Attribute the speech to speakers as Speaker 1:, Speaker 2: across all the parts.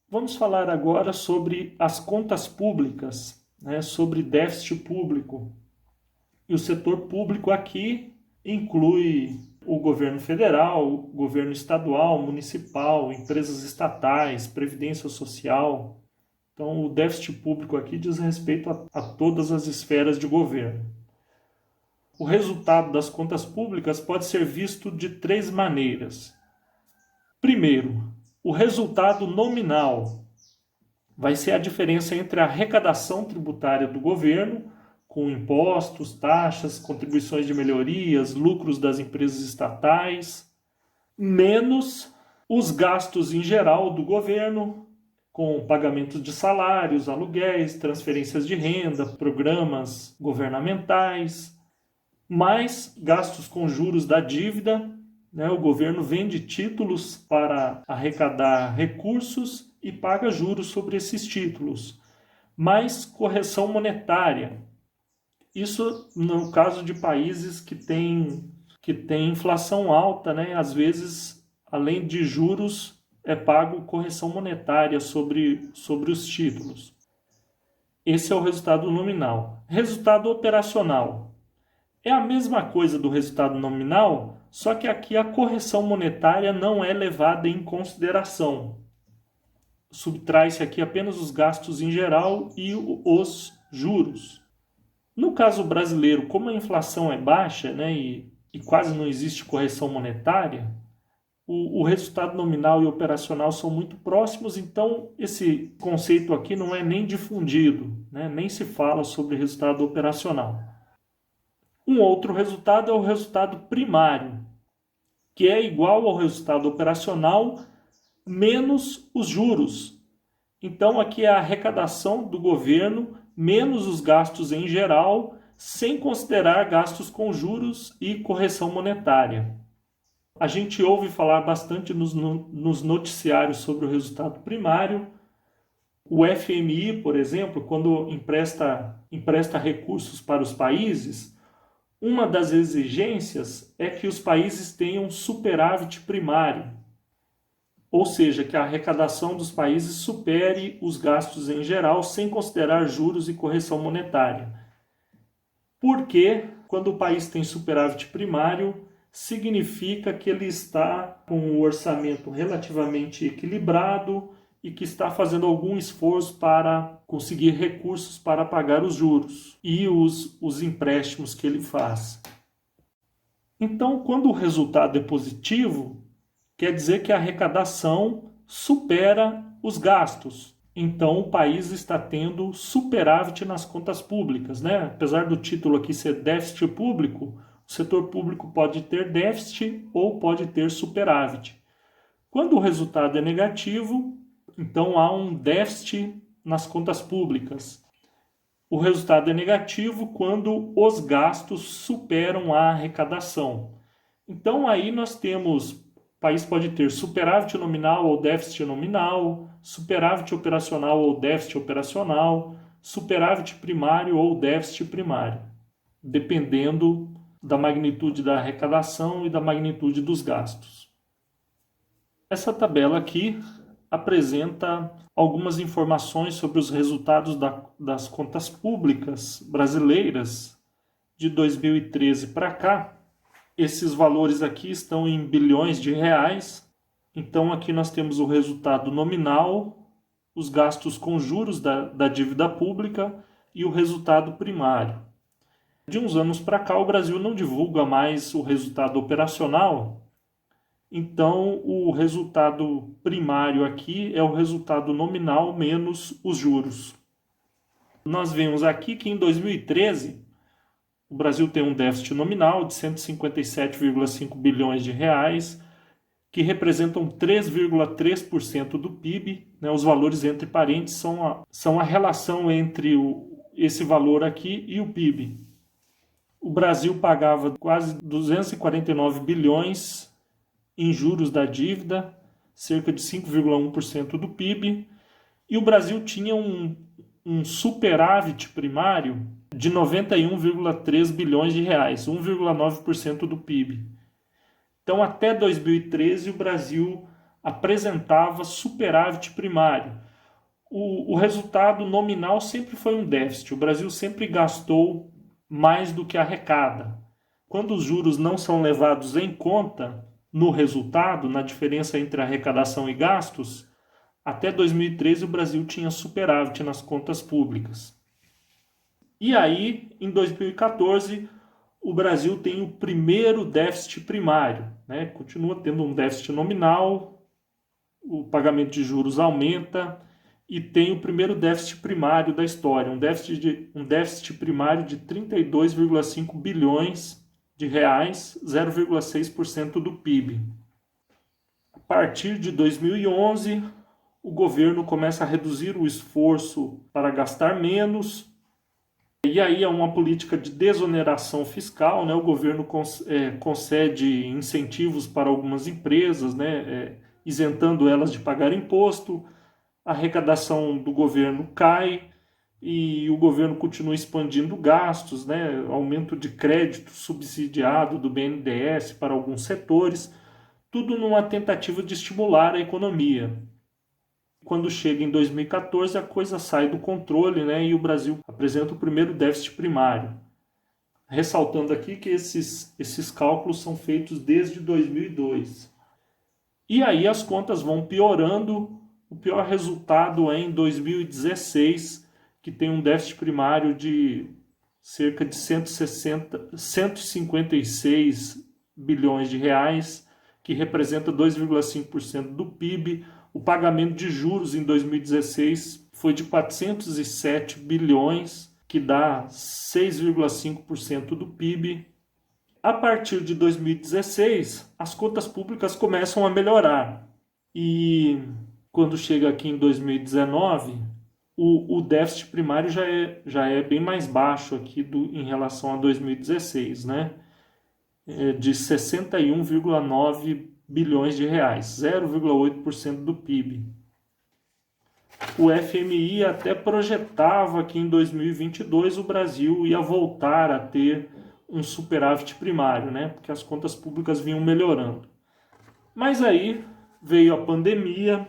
Speaker 1: Vamos falar agora sobre as contas públicas, né, sobre déficit público. E o setor público aqui inclui o governo federal, o governo estadual, municipal, empresas estatais, previdência social. Então, o déficit público aqui diz respeito a todas as esferas de governo. O resultado das contas públicas pode ser visto de três maneiras. Primeiro, o resultado nominal vai ser a diferença entre a arrecadação tributária do governo, com impostos, taxas, contribuições de melhorias, lucros das empresas estatais, menos os gastos em geral do governo, com pagamentos de salários, aluguéis, transferências de renda, programas governamentais, mais gastos com juros da dívida, né? O governo vende títulos para arrecadar recursos e paga juros sobre esses títulos, mais correção monetária. Isso no caso de países que têm inflação alta, né? Às vezes, além de juros, é pago correção monetária sobre os títulos. Esse é o resultado nominal. Resultado operacional. É a mesma coisa do resultado nominal, só que aqui a correção monetária não é levada em consideração. Subtrai-se aqui apenas os gastos em geral e os juros. No caso brasileiro, como a inflação é baixa, né, e quase não existe correção monetária, o resultado nominal e operacional são muito próximos, então esse conceito aqui não é nem difundido, né, nem se fala sobre resultado operacional. Um outro resultado é o resultado primário, que é igual ao resultado operacional menos os juros. Então, aqui é a arrecadação do governo menos os gastos em geral, sem considerar gastos com juros e correção monetária. A gente ouve falar bastante nos noticiários sobre o resultado primário. O FMI, por exemplo, quando empresta recursos para os países, uma das exigências é que os países tenham superávit primário, ou seja, que a arrecadação dos países supere os gastos em geral sem considerar juros e correção monetária. Porque quando o país tem superávit primário, significa que ele está com um orçamento relativamente equilibrado e que está fazendo algum esforço para conseguir recursos para pagar os juros e os empréstimos que ele faz. Então, quando o resultado é positivo, quer dizer que a arrecadação supera os gastos. Então, o país está tendo superávit nas contas públicas, né? Apesar do título aqui ser déficit público, o setor público pode ter déficit ou pode ter superávit. Quando o resultado é negativo, então há um déficit nas contas públicas. O resultado é negativo quando os gastos superam a arrecadação. Então aí nós temos, o país pode ter superávit nominal ou déficit nominal, superávit operacional ou déficit operacional, superávit primário ou déficit primário, dependendo da magnitude da arrecadação e da magnitude dos gastos. Essa tabela aqui apresenta algumas informações sobre os resultados das contas públicas brasileiras de 2013 para cá. Esses valores aqui estão em bilhões de reais. Então aqui nós temos o resultado nominal, os gastos com juros da dívida pública e o resultado primário. De uns anos para cá o Brasil não divulga mais o resultado operacional. Então, o resultado primário aqui é o resultado nominal menos os juros. Nós vemos aqui que em 2013, o Brasil tem um déficit nominal de 157,5 bilhões de reais, que representam 3,3% do PIB. Né? Os valores entre parênteses são a relação entre esse valor aqui e o PIB. O Brasil pagava quase 249 bilhões em juros da dívida, cerca de 5,1% do PIB, e o Brasil tinha um superávit primário de 91,3 bilhões de reais, 1,9% do PIB. Então, até 2013, o Brasil apresentava superávit primário. O resultado nominal sempre foi um déficit. O Brasil sempre gastou mais do que arrecada. Quando os juros não são levados em conta no resultado, na diferença entre arrecadação e gastos, até 2013 o Brasil tinha superávit nas contas públicas. E aí, em 2014, o Brasil tem o primeiro déficit primário, né? Continua tendo um déficit nominal, o pagamento de juros aumenta e tem o primeiro déficit primário da história, um déficit primário de 32,5 bilhões de reais, 0,6% do PIB. A partir de 2011, o governo começa a reduzir o esforço para gastar menos, e aí é uma política de desoneração fiscal, né? O governo concede incentivos para algumas empresas, né? Isentando elas de pagar imposto, a arrecadação do governo cai e o governo continua expandindo gastos, né? Aumento de crédito subsidiado do BNDES para alguns setores, tudo numa tentativa de estimular a economia. Quando chega em 2014, a coisa sai do controle, né? E o Brasil apresenta o primeiro déficit primário. Ressaltando aqui que esses cálculos são feitos desde 2002. E aí as contas vão piorando. O pior resultado é em 2016, que tem um déficit primário de cerca de 156 bilhões de reais, que representa 2,5% do PIB. O pagamento de juros em 2016 foi de 407 bilhões, que dá 6,5% do PIB. A partir de 2016, as contas públicas começam a melhorar. E quando chega aqui em 2019, o déficit primário já é bem mais baixo aqui em relação a 2016, né? De 61,9 bilhões de reais, 0,8% do PIB. O FMI até projetava que em 2022 o Brasil ia voltar a ter um superávit primário, né? Porque as contas públicas vinham melhorando. Mas aí veio a pandemia.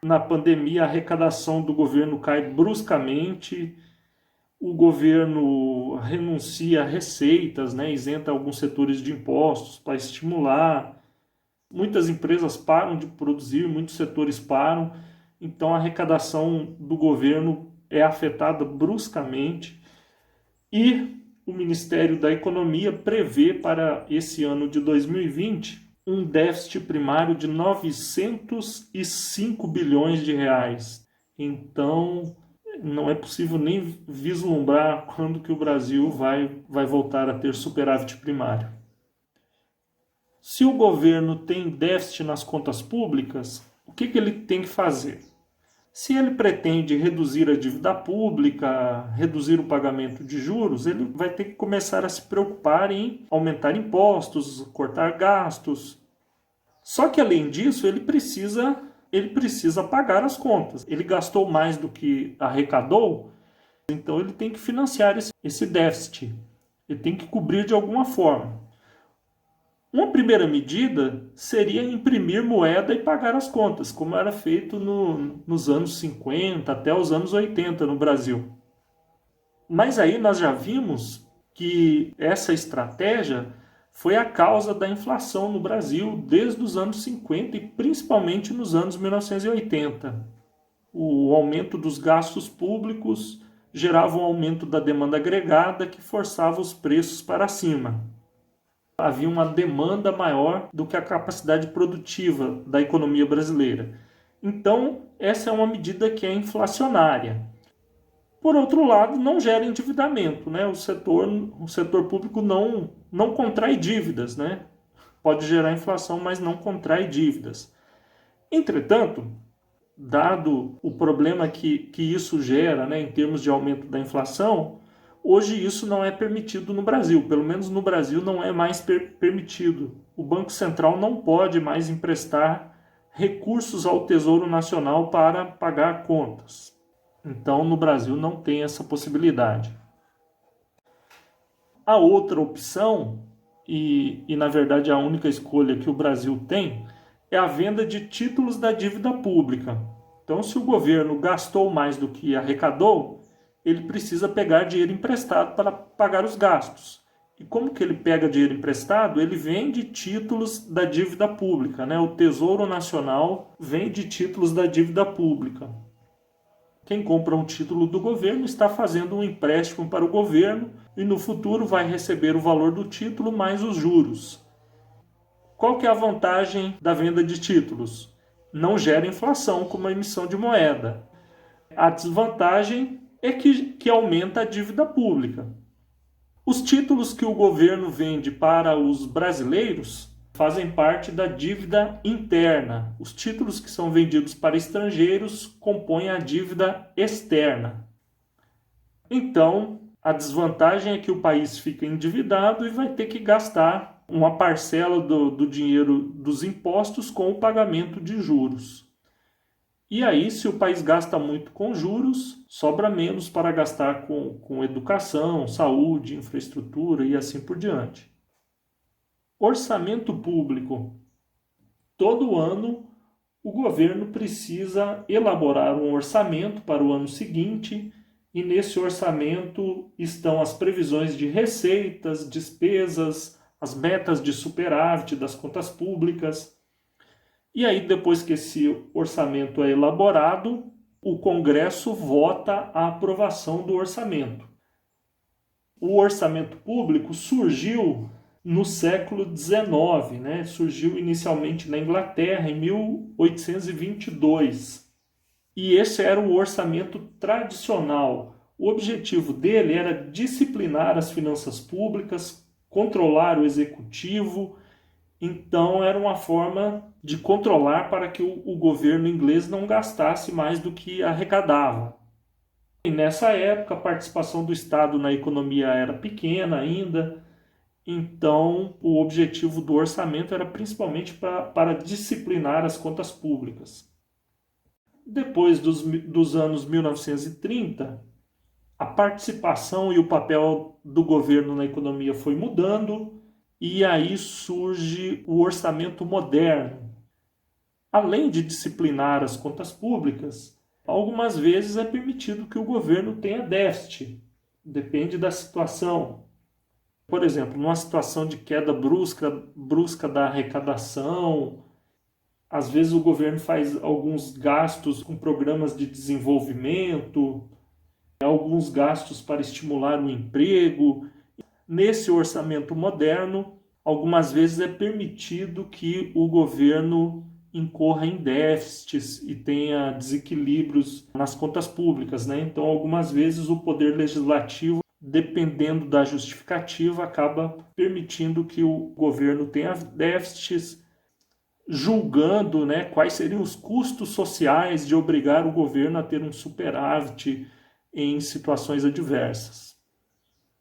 Speaker 1: Na pandemia, a arrecadação do governo cai bruscamente, o governo renuncia a receitas, né? Isenta alguns setores de impostos para estimular. Muitas empresas param de produzir, muitos setores param, então a arrecadação do governo é afetada bruscamente e o Ministério da Economia prevê para esse ano de 2020 um déficit primário de 905 bilhões de reais. Então, não é possível nem vislumbrar quando que o Brasil vai voltar a ter superávit primário. Se o governo tem déficit nas contas públicas, o que ele tem que fazer? Se ele pretende reduzir a dívida pública, reduzir o pagamento de juros, ele vai ter que começar a se preocupar em aumentar impostos, cortar gastos. Só que, além disso, ele precisa pagar as contas. Ele gastou mais do que arrecadou, então ele tem que financiar esse déficit. Ele tem que cobrir de alguma forma. Uma primeira medida seria imprimir moeda e pagar as contas, como era feito nos anos 50 até os anos 80 no Brasil. Mas aí nós já vimos que essa estratégia foi a causa da inflação no Brasil desde os anos 50 e principalmente nos anos 1980. O aumento dos gastos públicos gerava um aumento da demanda agregada que forçava os preços para cima. Havia uma demanda maior do que a capacidade produtiva da economia brasileira. Então, essa é uma medida que é inflacionária. Por outro lado, não gera endividamento, né? O setor público não contrai dívidas, né? Pode gerar inflação, mas não contrai dívidas. Entretanto, dado o problema que isso gera, né, em termos de aumento da inflação, hoje isso não é permitido no Brasil, pelo menos no Brasil não é mais permitido. O Banco Central não pode mais emprestar recursos ao Tesouro Nacional para pagar contas. Então, no Brasil não tem essa possibilidade. A outra opção, e na verdade a única escolha que o Brasil tem, é a venda de títulos da dívida pública. Então, se o governo gastou mais do que arrecadou, ele precisa pegar dinheiro emprestado para pagar os gastos. E como que ele pega dinheiro emprestado? Ele vende títulos da dívida pública, né? O Tesouro Nacional vende títulos da dívida pública. Quem compra um título do governo está fazendo um empréstimo para o governo e no futuro vai receber o valor do título mais os juros. Qual que é a vantagem da venda de títulos? Não gera inflação como a emissão de moeda. A desvantagem é que aumenta a dívida pública. Os títulos que o governo vende para os brasileiros fazem parte da dívida interna. Os títulos que são vendidos para estrangeiros compõem a dívida externa. Então, a desvantagem é que o país fica endividado e vai ter que gastar uma parcela do dinheiro dos impostos com o pagamento de juros. E aí, se o país gasta muito com juros, sobra menos para gastar com educação, saúde, infraestrutura e assim por diante. Orçamento público. Todo ano, o governo precisa elaborar um orçamento para o ano seguinte, e nesse orçamento estão as previsões de receitas, despesas, as metas de superávit das contas públicas. E aí, depois que esse orçamento é elaborado, o Congresso vota a aprovação do orçamento. O orçamento público surgiu no século XIX, né? Surgiu inicialmente na Inglaterra, em 1822. E esse era o orçamento tradicional. O objetivo dele era disciplinar as finanças públicas, controlar o executivo. Então, era uma forma de controlar para que o governo inglês não gastasse mais do que arrecadava. E nessa época, a participação do Estado na economia era pequena ainda, então o objetivo do orçamento era principalmente para disciplinar as contas públicas. Depois dos anos 1930, a participação e o papel do governo na economia foi mudando, e aí surge o orçamento moderno. Além de disciplinar as contas públicas, algumas vezes é permitido que o governo tenha déficit. Depende da situação. Por exemplo, numa situação de queda brusca da arrecadação, às vezes o governo faz alguns gastos com programas de desenvolvimento, alguns gastos para estimular o emprego. Nesse orçamento moderno, algumas vezes é permitido que o governo incorra em déficits e tenha desequilíbrios nas contas públicas, né? Então, algumas vezes o poder legislativo, dependendo da justificativa, acaba permitindo que o governo tenha déficits, julgando, né, quais seriam os custos sociais de obrigar o governo a ter um superávit em situações adversas.